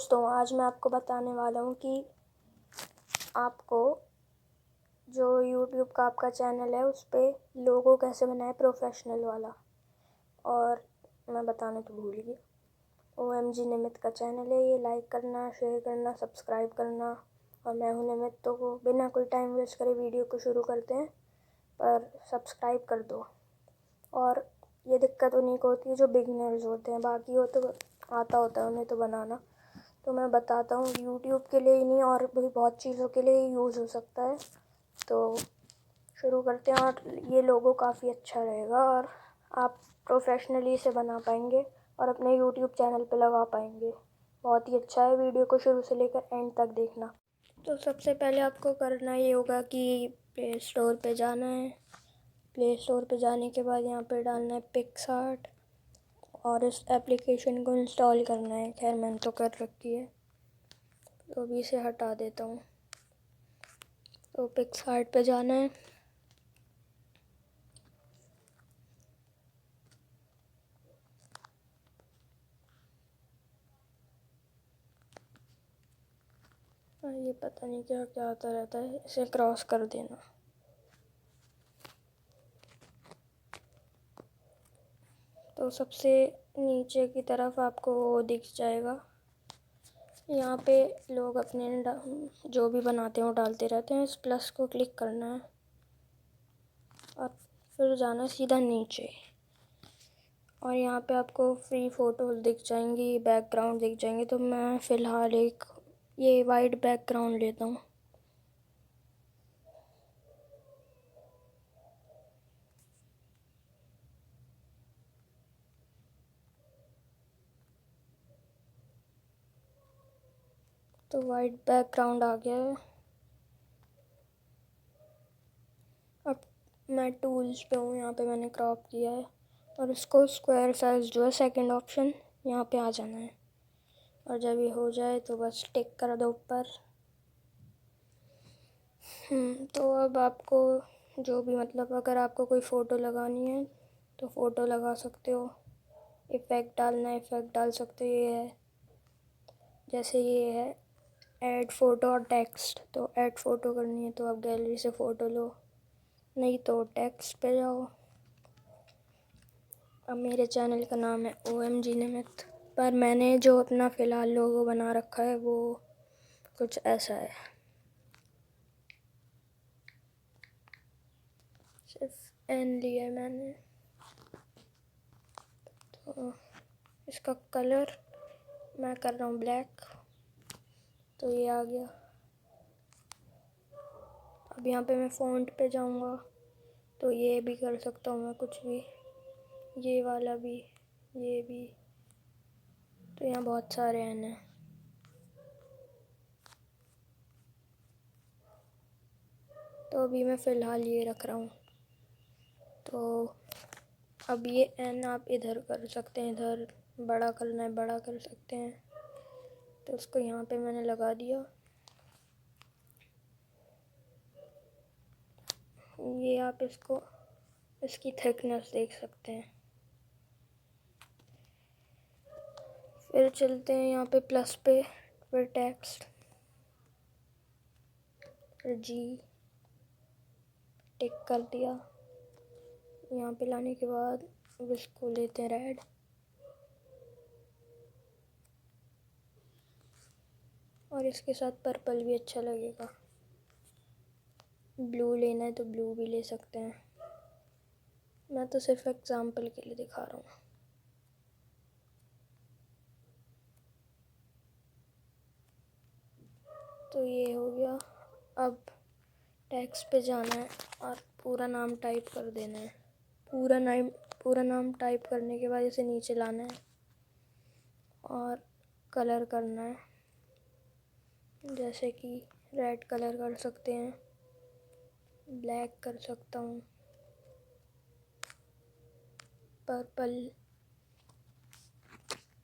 दोस्तों, आज मैं आपको बताने वाला हूँ कि आपको जो यूट्यूब का आपका चैनल है उस पर लोगो कैसे बनाए प्रोफेशनल वाला। और मैं बताने तो भूल गई, OMG निमित का चैनल है ये। लाइक करना, शेयर करना, सब्सक्राइब करना। और मैं हूँ निमित, तो वो बिना कोई टाइम वेस्ट करे वीडियो को शुरू करते हैं। पर सब्सक्राइब कर दो। और ये दिक्कत उन्हीं को होती है जो बिगिनर्स होते हैं, बाकी हो तो आता होता है उन्हें तो बनाना। तो मैं बताता हूँ, यूट्यूब के लिए ही नहीं और भी बहुत चीज़ों के लिए यूज़ हो सकता है। तो शुरू करते हैं। और ये लोगो काफ़ी अच्छा रहेगा और आप प्रोफेशनली इसे बना पाएंगे और अपने यूट्यूब चैनल पे लगा पाएंगे। बहुत ही अच्छा है, वीडियो को शुरू से लेकर एंड तक देखना। तो सबसे पहले आपको करना ये होगा कि प्ले स्टोर पे जाना है। प्ले स्टोर पे जाने के बाद यहाँ पे डालना है पिक्सआर्ट और इस एप्लीकेशन को इंस्टॉल करना है। खैर मैंने तो कर रखी है, तो अभी इसे हटा देता हूँ। तो पिक्सआर्ट पे जाना है। ये पता नहीं क्या क्या आता रहता है, इसे क्रॉस कर देना। तो सबसे नीचे की तरफ आपको वो दिख जाएगा। यहाँ पे लोग अपने जो भी बनाते हैं वो डालते रहते हैं। इस प्लस को क्लिक करना है और फिर जाना सीधा नीचे। और यहाँ पे आपको फ्री फ़ोटो दिख जाएंगी, बैकग्राउंड दिख जाएंगे। तो मैं फ़िलहाल एक ये वाइट बैकग्राउंड लेता हूँ। तो वाइट बैकग्राउंड आ गया है। अब मैं टूल्स पे हूँ, यहाँ पे मैंने क्रॉप किया है और इसको स्क्वायर साइज जो है सेकंड ऑप्शन, यहाँ पे आ जाना है। और जब ये हो जाए तो बस टिक कर दो ऊपर। तो अब आपको जो भी मतलब अगर आपको कोई फ़ोटो लगानी है तो फ़ोटो लगा सकते हो। इफ़ेक्ट डालना है, इफ़ेक्ट डाल सकते हो। ये है, जैसे ये है ऐड फ़ोटो और टेक्स्ट। तो ऐड फ़ोटो करनी है तो आप गैलरी से फ़ोटो लो, नहीं तो टेक्स्ट पे जाओ। अब मेरे चैनल का नाम है OMG निमित, पर मैंने जो अपना फ़िलहाल लोगो बना रखा है वो कुछ ऐसा है। सिर्फ एन लिया है मैंने। तो इसका कलर मैं कर रहा हूँ ब्लैक। तो ये आ गया। अब यहाँ पे मैं फ़ॉन्ट पे जाऊँगा तो ये भी कर सकता हूँ मैं कुछ भी, ये वाला भी, ये भी। तो यहाँ बहुत सारे हैं। तो अभी मैं फ़िलहाल ये रख रहा हूँ। तो अब ये एन आप इधर कर सकते हैं, इधर बड़ा करना है बड़ा कर सकते हैं। तो उसको यहाँ पे मैंने लगा दिया। ये आप इसको इसकी थिकनेस देख सकते हैं। फिर चलते हैं यहाँ पे प्लस पे, फिर टेक्स्ट, फिर जी टिक कर दिया। यहाँ पे लाने के बाद अब इसको लेते हैं रेड। और इसके साथ पर्पल भी अच्छा लगेगा। ब्लू लेना है तो ब्लू भी ले सकते हैं, मैं तो सिर्फ एग्जांपल के लिए दिखा रहा हूँ। तो ये हो गया। अब टेक्स्ट पे जाना है और पूरा नाम टाइप कर देना है। पूरा नाम टाइप करने के बाद इसे नीचे लाना है और कलर करना है। जैसे कि रेड कलर कर सकते हैं, ब्लैक कर सकता हूँ, पर्पल।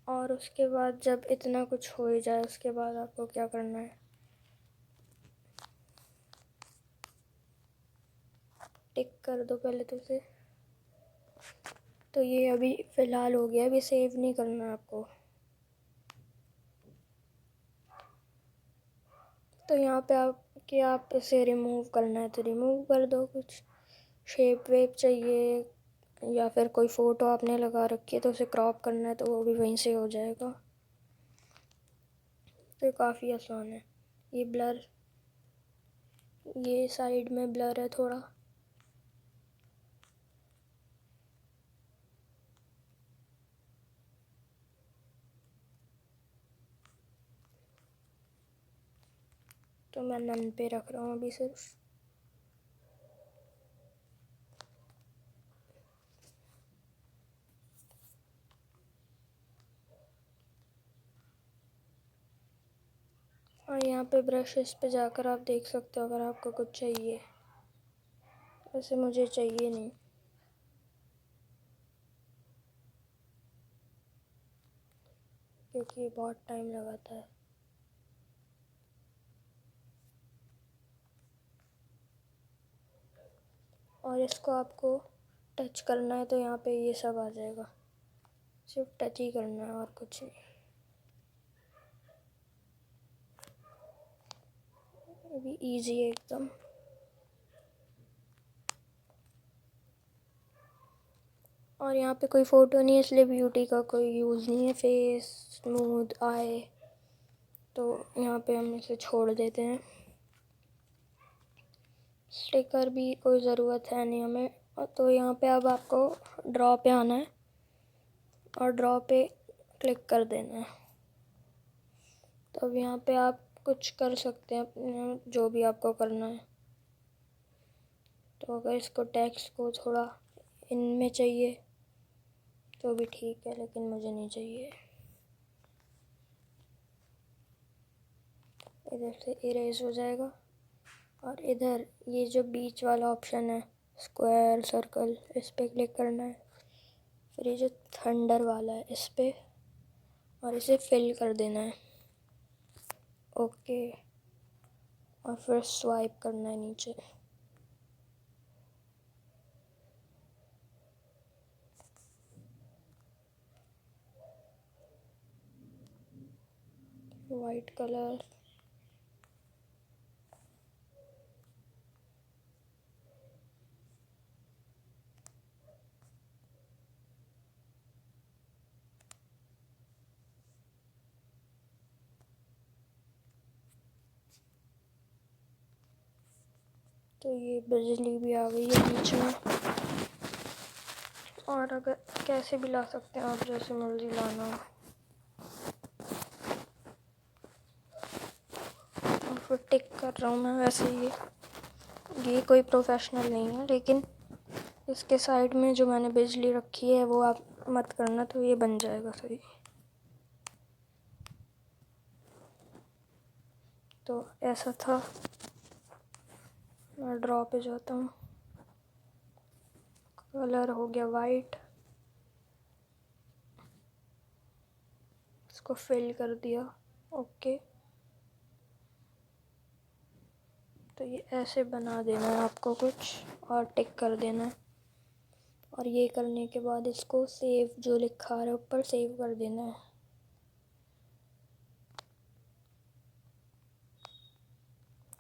और उसके बाद जब इतना कुछ हो ही जाए उसके बाद आपको क्या करना है, टिक कर दो पहले तो उसे। तो ये अभी फ़िलहाल हो गया, अभी सेव नहीं करना आपको। तो यहाँ पे आप इसे रिमूव करना है तो रिमूव कर दो। कुछ शेप वेप चाहिए या फिर कोई फ़ोटो आपने लगा रखी है तो उसे क्रॉप करना है तो वो भी वहीं से हो जाएगा। तो काफ़ी आसान है। ये ब्लर, ये साइड में ब्लर है थोड़ा, तो मैं नन पे रख रहा हूँ अभी सिर्फ। और यहाँ पे ब्रशेस पे जाकर आप देख सकते हो अगर आपको कुछ चाहिए। वैसे मुझे चाहिए नहीं, क्योंकि ये बहुत टाइम लगाता है। और इसको आपको टच करना है तो यहाँ पे ये सब आ जाएगा, सिर्फ टच ही करना है और कुछ नहीं। ये भी ईजी है एकदम। और यहाँ पे कोई फ़ोटो नहीं है इसलिए ब्यूटी का कोई यूज़ नहीं है। फेस, स्मूथ, आई, तो यहाँ पे हम इसे छोड़ देते हैं। स्टिकर भी कोई ज़रूरत है नहीं हमें। तो यहाँ पे अब आपको ड्रॉ पे आना है और ड्रॉ पे क्लिक कर देना है। तो अब यहाँ पे आप कुछ कर सकते हैं अपने, जो भी आपको करना है। तो अगर इसको टेक्स्ट को थोड़ा इनमें चाहिए तो भी ठीक है, लेकिन मुझे नहीं चाहिए। इधर से इरेज हो जाएगा और इधर ये जो बीच वाला ऑप्शन है स्क्वायर सर्कल, इस पर क्लिक करना है। फिर ये जो थंडर वाला है इस पर, और इसे फिल कर देना है। ओके, और फिर स्वाइप करना है नीचे। वाइट कलर, तो ये बिजली भी आ गई है बीच में। और अगर कैसे भी ला सकते हैं आप, जैसे मर्जी लाना हो। और फिर टिक कर रहा हूँ मैं। वैसे ये कोई प्रोफेशनल नहीं है, लेकिन इसके साइड में जो मैंने बिजली रखी है वो आप मत करना, तो ये बन जाएगा सही। तो ऐसा था। मैं ड्रॉ पे जाता हूँ। कलर हो गया वाइट, इसको फिल कर दिया। ओके, तो ये ऐसे बना देना है आपको कुछ, और टिक कर देना है। और ये करने के बाद इसको सेव, जो लिखा है ऊपर, सेव कर देना है।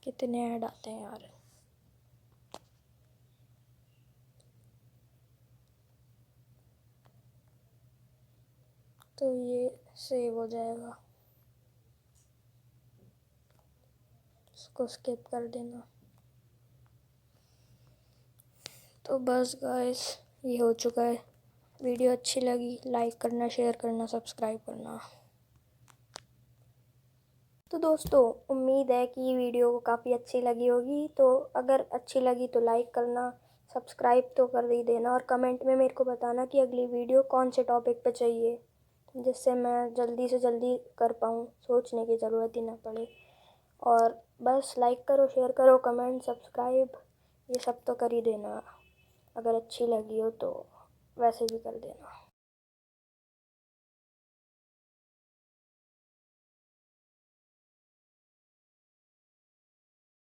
कितने ऐड आते हैं यार। तो ये सेव हो जाएगा, इसको स्किप कर देना। तो बस गाइस, ये हो चुका है। वीडियो अच्छी लगी लाइक करना, शेयर करना, सब्सक्राइब करना। तो दोस्तों, उम्मीद है कि वीडियो काफ़ी अच्छी लगी होगी। तो अगर अच्छी लगी तो लाइक करना, सब्सक्राइब तो कर ही देना, और कमेंट में मेरे को बताना कि अगली वीडियो कौन से टॉपिक पे चाहिए, जिससे मैं जल्दी से जल्दी कर पाऊँ, सोचने की ज़रूरत ही ना पड़े। और बस लाइक करो, शेयर करो, कमेंट, सब्सक्राइब, ये सब तो कर ही देना। अगर अच्छी लगी हो तो वैसे भी कर देना।